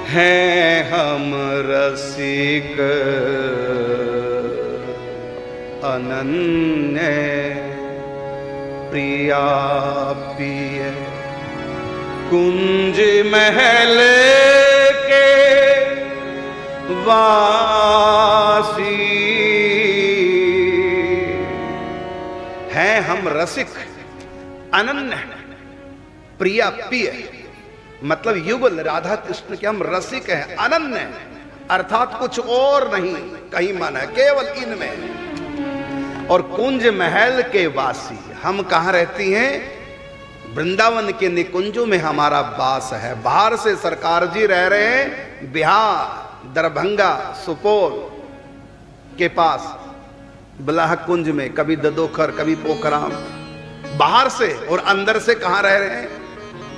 हैं हम रसिक अनन्य प्रिया पिय कुंज महल के वासी। हैं हम रसिक अनन्य प्रिया पिय, मतलब युगल राधा कृष्ण के हम रसिक हैं, अनन्य अर्थात कुछ और नहीं कहीं माना, केवल इनमें। और कुंज महल के वासी, हम कहां रहती हैं? वृंदावन के निकुंजों में हमारा वास है। बाहर से सरकार जी रह रहे हैं बिहार, दरभंगा, सुपौल के पास बिलाह कुंज में, कभी ददोखर, कभी पोखराम, बाहर से। और अंदर से कहां रह रहे हैं?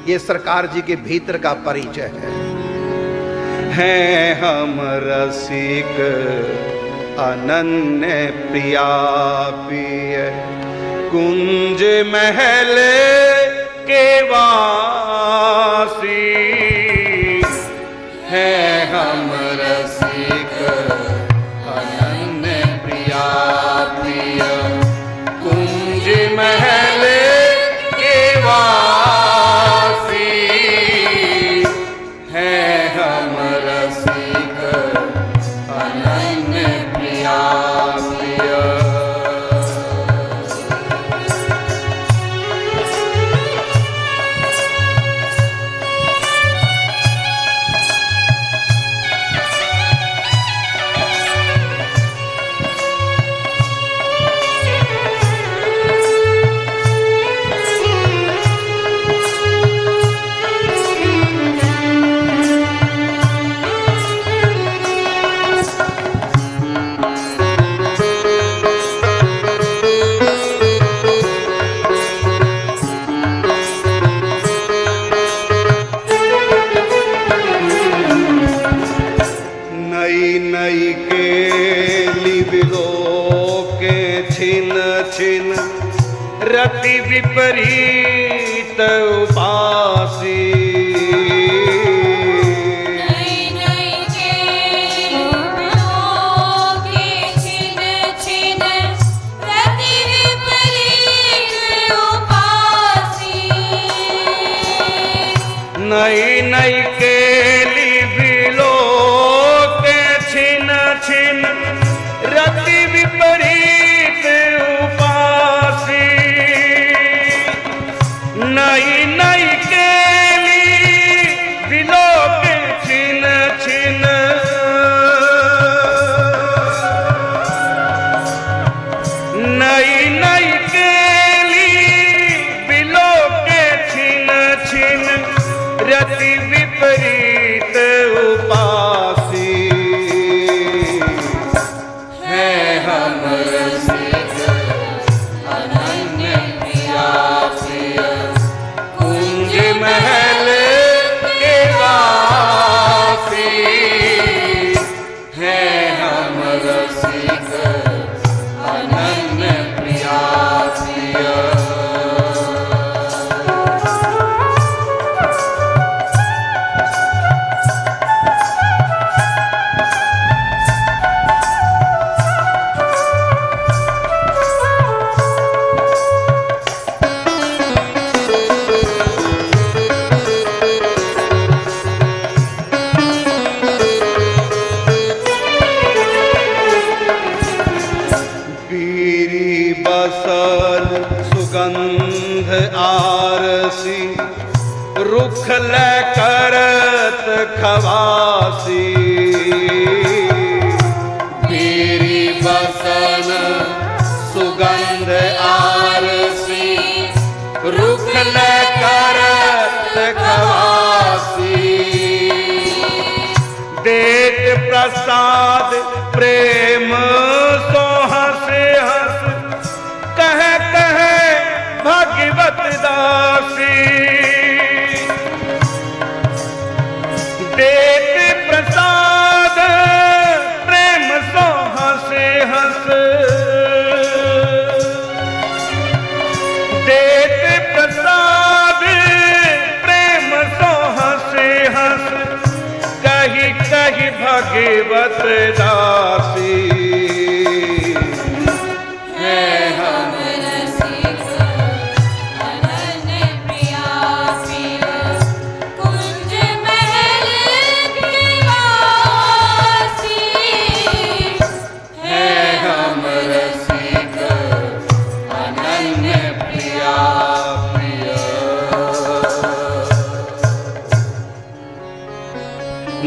ये सरकार जी के भीतर का परिचय है। हैं हम रसिक अनन्य प्रिया पिय कुंज महल के वासी। हैं हम रसिक अनन्य प्रिया पिय कुंज महल के वासी। हैं हम रसिक अनन्य प्रिया पिय। रति विपरीत उपासी। नई नई के छिन छिन रति विपरीत उपासी। नई नई केली बिलो के छिन छिन रति विपरीत उपासी। नई नई केली बिलो के छिन छिन नई नई केली बिलो के छिन छिन रति विपरीत उपासी। हैं हम रसिक अनन्य प्रिया पिय कुंज महल के वासी। हैं हम रसिक अनन्य प्रिया पिय। बसल सुगंध आरसी रुख ले करत खवासी। बीरी बसल सुगंध आरसी रुख ले करत खवासी। देत प्रसाद प्रेम सो हंस हंस कहे कहे भगवत दासी। देत प्रसाद प्रेम सो हंस हंस देत प्रसाद प्रेम सो हंस हंस कहे भगवत दासी है हम रसिक अनन्य प्रिया प्रिय कुंज महल के वासी है हम रसिक अनन्य प्रिया प्रिय।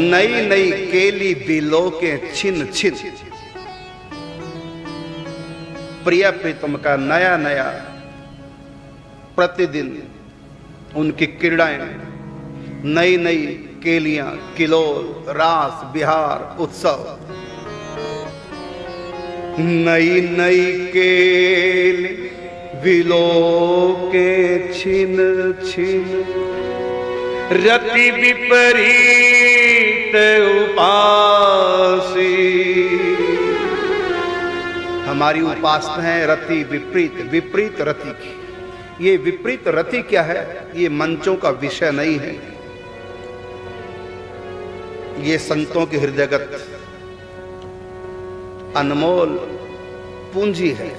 नई नई केली दिलों के छिन छिन, प्रिया प्रीतम का नया नया प्रतिदिन उनकी क्रीड़ाएं, नई नई केलियां, किलोल, रास, बिहार, उत्सव। नई नई केली दिलों के छिन छिन, रति विपरीत उपासी। हमारी उपासना है रति विपरीत, विपरीत रति की। ये विपरीत रति क्या है? ये मंचों का विषय नहीं है, ये संतों के हृदयगत अनमोल पूंजी है।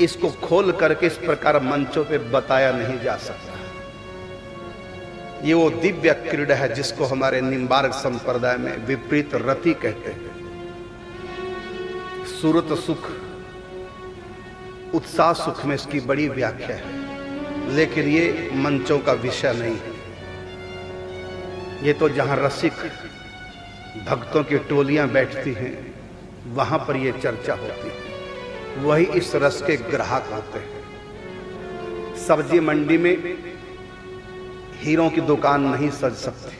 इसको खोल करके इस प्रकार मंचों पे बताया नहीं जा सकता। ये वो दिव्य क्रीड़ा है जिसको हमारे निम्बार्क संप्रदाय में विपरीत रति कहते हैं। सुरत सुख, उत्साह सुख में इसकी बड़ी व्याख्या है, लेकिन ये मंचों का विषय नहीं है। ये तो जहां रसिक भक्तों की टोलियां बैठती हैं वहां पर ये चर्चा होती है, वही इस रस के ग्राहक होते हैं। सब्जी मंडी में हीरों की दुकान नहीं सज सकती,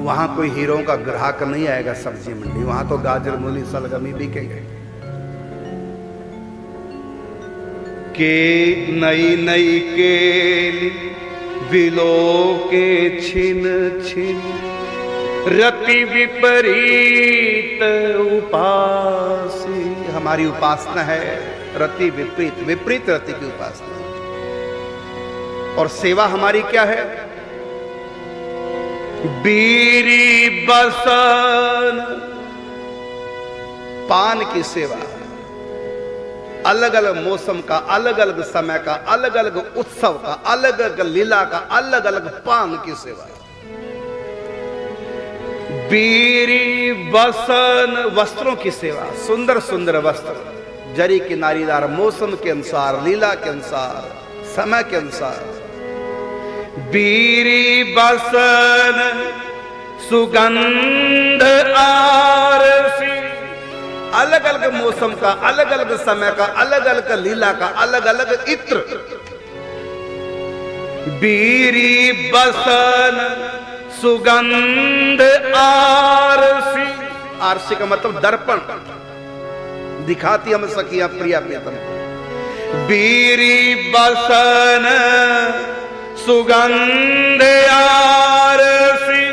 वहां कोई हीरों का ग्राहक नहीं आएगा सब्जी मंडी, वहां तो गाजर मूली सलगमी बिकेंगे। के नई नई केली बिलों के छिन छिन, रति विपरीत उपासी। हमारी उपासना है रति विपरीत, विपरीत रति की उपासना। और सेवा हमारी क्या है? बीरी बसन, पान की सेवा। अलग अलग मौसम का, अलग अलग समय का, अलग अलग उत्सव का, अलग अलग लीला का, अलग अलग पान की सेवा। बीरी बसन, वस्त्रों की सेवा। सुंदर सुंदर वस्त्र, जरी की नारीदार, मौसम के अनुसार, लीला के अनुसार, समय के अनुसार। बीरी बसन सुगंध आरसी, अलग अलग मौसम का, अलग अलग समय का, अलग अलग लीला का, अलग अलग इत्र। बीरी बसन सुगंध आरसी। आरसी का मतलब दर्पण, दिखाती हम सखिया प्रिया प्रियतम। बीरी बसन सुगंध आरसी,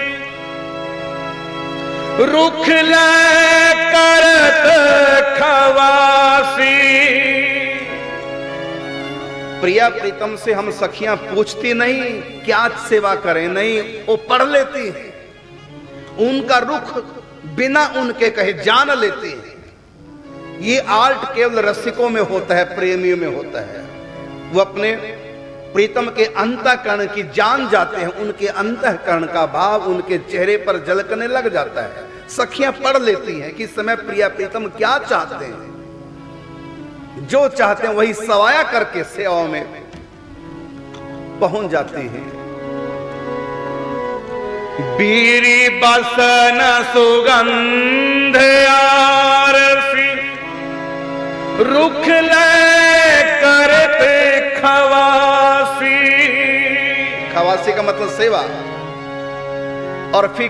रुख ले करत खवासी। प्रिया प्रीतम से हम सखियां पूछती नहीं क्या सेवा करें, नहीं, वो पढ़ लेती हैं। उनका रुख बिना उनके कहे जान लेती हैं। ये आर्ट केवल रसिकों में होता है, प्रेमियों में होता है। वो अपने प्रीतम के अंतःकरण की जान जाते हैं, उनके अंतःकरण का भाव उनके चेहरे पर झलकने लग जाता है। सखियां पढ़ लेती हैं कि इस समय प्रिया प्रीतम क्या चाहते हैं। जो चाहते हैं वही सवाया करके सेवाओं में पहुंच जाती हैं। बीरी बसन सुगंध आरसी, रुख ले करते खवासी। खवासी का मतलब सेवा। और फिर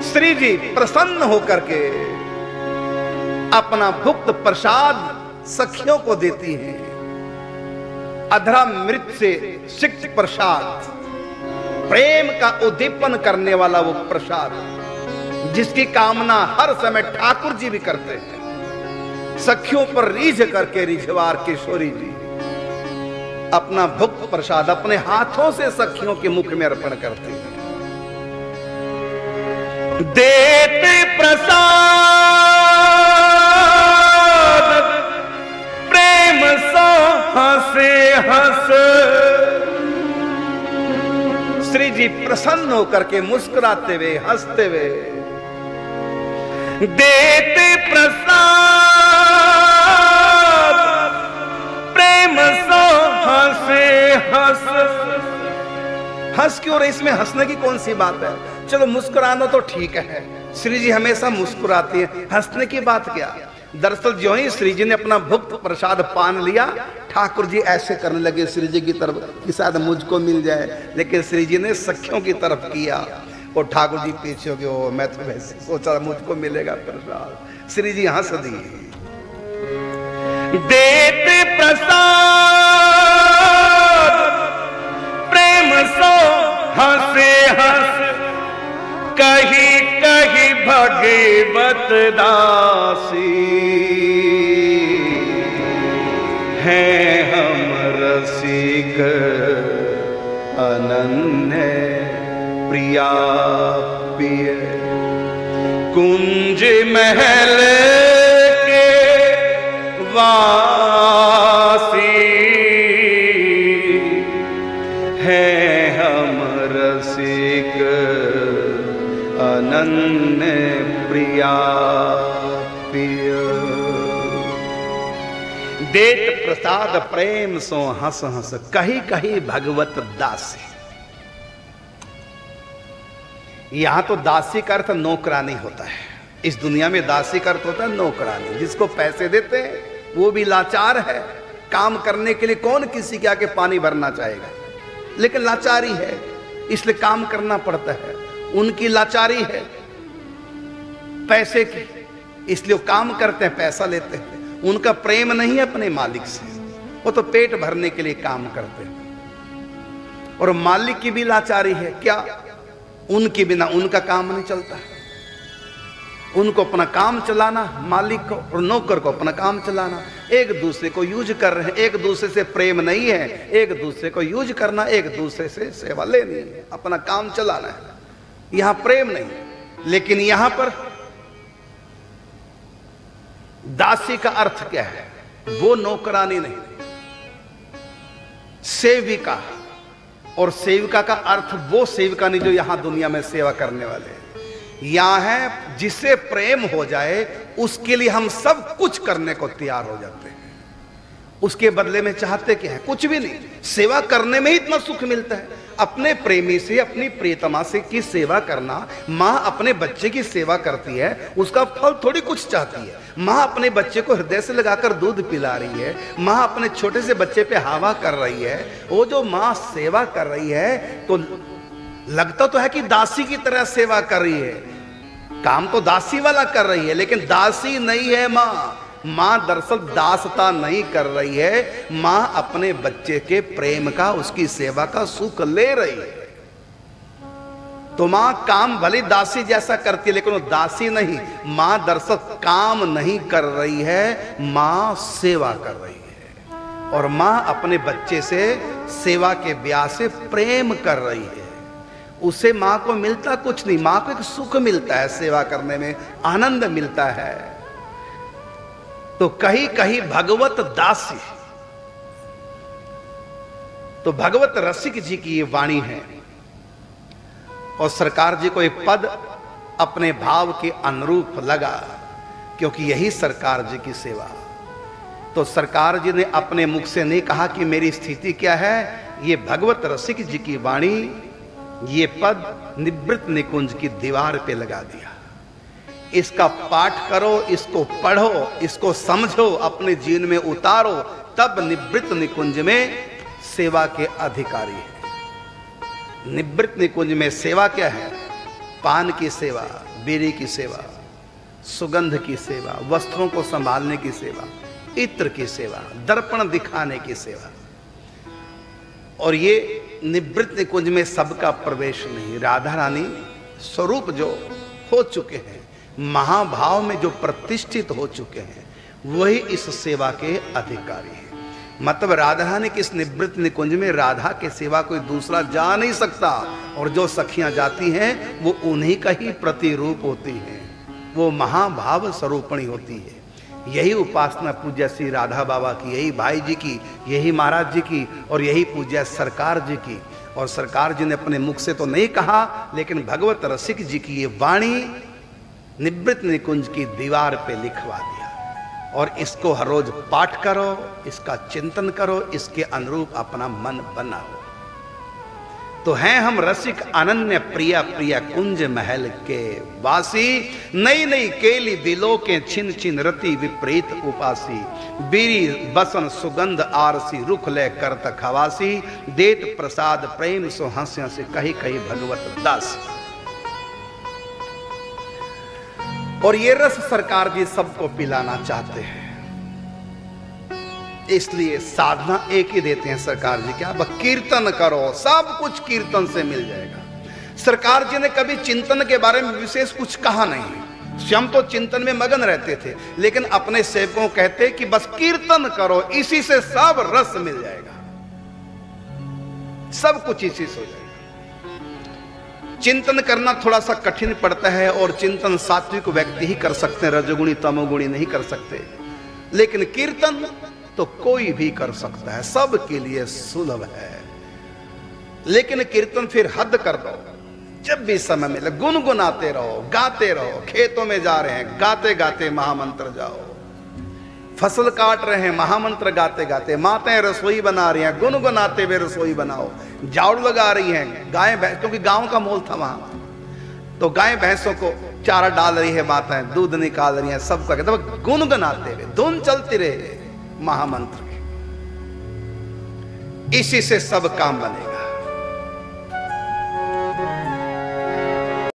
श्री जी प्रसन्न होकर के अपना भुक्त प्रसाद सखियों को देती हैं। अधरा मृत से सिक्त प्रसाद, प्रेम का उद्दीपन करने वाला वो प्रसाद जिसकी कामना हर समय ठाकुर जी भी करते हैं। सखियों पर रीझ करके रिझवार किशोरी जी अपना भुक्त प्रसाद अपने हाथों से सखियों के मुख में अर्पण करते हैं। देते प्रसाद प्रेम सो हंसे हंस। श्री जी प्रसन्न होकर के मुस्कुराते हुए हंसते हुए देते प्रसाद प्रेम सो हंसे हंस। हंस क्यों रहे? इसमें हंसने की कौन सी बात है? चलो मुस्कुराना तो ठीक है, श्री जी हमेशा मुस्कुराती है, हंसने की बात क्या? दरअसल जो ही श्री जी ने अपना भुक्त प्रसाद पान लिया, ठाकुर जी ऐसे करने लगे श्री जी की तरफ कि शायद मुझको मिल जाए, लेकिन श्री जी ने सखियों की तरफ किया और ठाकुर जी पीछे हो गए। ओ मैं तो वैसे सोचा मुझको मिलेगा प्रसाद। श्री जी हंस दिए। देते प्रसाद प्रेम सो हंसे हंस। कही कही भगवत दासी है हम रसिक अनन्य प्रिया प्रिय। कुंज महल के वासी है हम रसिक अनन्य प्रिया प्रिय। देत प्रसाद प्रेम सो हंस हंस। कही कही भगवत दासी। यहां तो दासी का अर्थ नौकरानी होता है। इस दुनिया में दासी का अर्थ होता है नौकरानी। जिसको पैसे देते हैं वो भी लाचार है। काम करने के लिए कौन किसी के आगे पानी भरना चाहेगा, लेकिन लाचारी है इसलिए काम करना पड़ता है। उनकी लाचारी है पैसे की, इसलिए वो काम करते हैं, पैसा लेते हैं। उनका प्रेम नहीं है अपने मालिक से, वो तो पेट भरने के लिए काम करते हैं। और मालिक की भी लाचारी है, क्या? उनके बिना उनका काम नहीं चलता। उनको अपना काम चलाना, मालिक को और नौकर को अपना काम चलाना। एक दूसरे को यूज कर रहे हैं, एक दूसरे से प्रेम नहीं है। एक दूसरे को यूज करना, एक दूसरे से सेवा लेनी है, अपना काम चलाना है। यहां प्रेम नहीं। लेकिन यहां पर दासी का अर्थ क्या है? वो नौकरानी नहीं, सेविका। और सेविका का अर्थ वो सेविका नहीं जो यहां दुनिया में सेवा करने वाले हैं। यहां है जिसे प्रेम हो जाए उसके लिए हम सब कुछ करने को तैयार हो जाते हैं। उसके बदले में चाहते क्या है? कुछ भी नहीं। सेवा करने में ही इतना सुख मिलता है। अपने प्रेमी से, अपनी प्रियतमा से की सेवा करना। माँ अपने बच्चे की सेवा करती है, उसका फल थोड़ी कुछ चाहती है। माँ अपने बच्चे को हृदय से लगाकर दूध पिला रही है। माँ अपने छोटे से बच्चे पे हवा कर रही है। वो जो माँ सेवा कर रही है तो लगता तो है कि दासी की तरह सेवा कर रही है, काम तो दासी वाला कर रही है, लेकिन दासी नहीं है माँ। माँ दरअसल दासता नहीं कर रही है। माँ अपने बच्चे के प्रेम का, उसकी सेवा का सुख ले रही है। तो माँ काम भले दासी जैसा करती है, लेकिन वो दासी नहीं। माँ दरअसल काम नहीं कर रही है, माँ सेवा कर रही है। और माँ अपने बच्चे से सेवा के ब्याह से प्रेम कर रही है। उसे माँ को मिलता कुछ नहीं, माँ को एक सुख मिलता है, सेवा करने में आनंद मिलता है। तो कहीं कहीं भगवत दासी। तो भगवत रसिक जी की ये वाणी है। और सरकार जी को एक पद अपने भाव के अनुरूप लगा, क्योंकि यही सरकार जी की सेवा। तो सरकार जी ने अपने मुख से नहीं कहा कि मेरी स्थिति क्या है। ये भगवत रसिक जी की वाणी, ये पद निवृत्त निकुंज की दीवार पे लगा दिया। इसका पाठ करो, इसको पढ़ो, इसको समझो, अपने जीवन में उतारो, तब निवृत्त निकुंज में सेवा के अधिकारी है। निवृत्त निकुंज में सेवा क्या है? पान की सेवा, बीड़ी की सेवा, सुगंध की सेवा, वस्त्रों को संभालने की सेवा, इत्र की सेवा, दर्पण दिखाने की सेवा। और ये निवृत्त निकुंज में सबका प्रवेश नहीं। राधा रानी स्वरूप जो हो चुके हैं, महाभाव में जो प्रतिष्ठित हो चुके हैं, वही इस सेवा के अधिकारी हैं। मतलब राधा रानी की इस निवृत्त निकुंज में राधा के सिवा कोई दूसरा जा नहीं सकता, और जो सखियां जाती हैं वो उन्हीं का ही प्रतिरूप होती हैं, वो महाभाव स्वरूपणी होती है। यही उपासना पूज्य श्री राधा बाबा की, यही भाई जी की, यही महाराज जी की, और यही पूज्य सरकार जी की। और सरकार जी ने अपने मुख से तो नहीं कहा, लेकिन भगवत रसिक जी की ये वाणी निवृत्त निकुंज की दीवार पे लिखवा दिया। और इसको हर रोज पाठ करो, इसका चिंतन करो, इसके अनुरूप अपना मन बनाओ। तो हैं हम रसिक अनन्य प्रिया प्रिया कुंज महल के वासी, नई नई केली दिलों के छिन छिन रति विपरीत उपासी, बीरी बसन सुगंध आरसी रुख ले करत खवासी, देत प्रसाद प्रेम सो हंस हंस कही कही भगवत दास। और ये रस सरकार जी सबको पिलाना चाहते हैं, इसलिए साधना एक ही देते हैं सरकार जी, क्या कीर्तन करो, सब कुछ कीर्तन से मिल जाएगा। सरकार जी ने कभी चिंतन के बारे में विशेष कुछ कहा नहीं, स्वयं तो चिंतन में मगन रहते थे, लेकिन अपने सेवकों को कहते कि बस कीर्तन करो, इसी से सब रस मिल जाएगा, सब कुछ इसी से हो जाएगा। चिंतन करना थोड़ा सा कठिन पड़ता है, और चिंतन सात्विक व्यक्ति ही कर सकते हैं, रजोगुणी तमोगुणी नहीं कर सकते। लेकिन कीर्तन तो कोई भी कर सकता है, सबके लिए सुलभ है। लेकिन कीर्तन फिर हद कर दो, जब भी समय मिले गुनगुनाते रहो, गाते रहो। खेतों में जा रहे हैं, गाते गाते महामंत्र जाओ। फसल काट रहे हैं, महामंत्र गाते गाते। माताएं रसोई बना रही हैं, गुनगुनाते हुए रसोई बनाओ। झाड़ू लगा रही हैं, गाय भैंस, क्योंकि गांव का मोल था वहां, तो गाय भैंसों को चारा डाल रही है माताएं, दूध निकाल रही हैं, सब कहते हैं गुनगुनाते हुए, धुन चलती रहे महामंत्र की। इसी से सब काम बनेगा।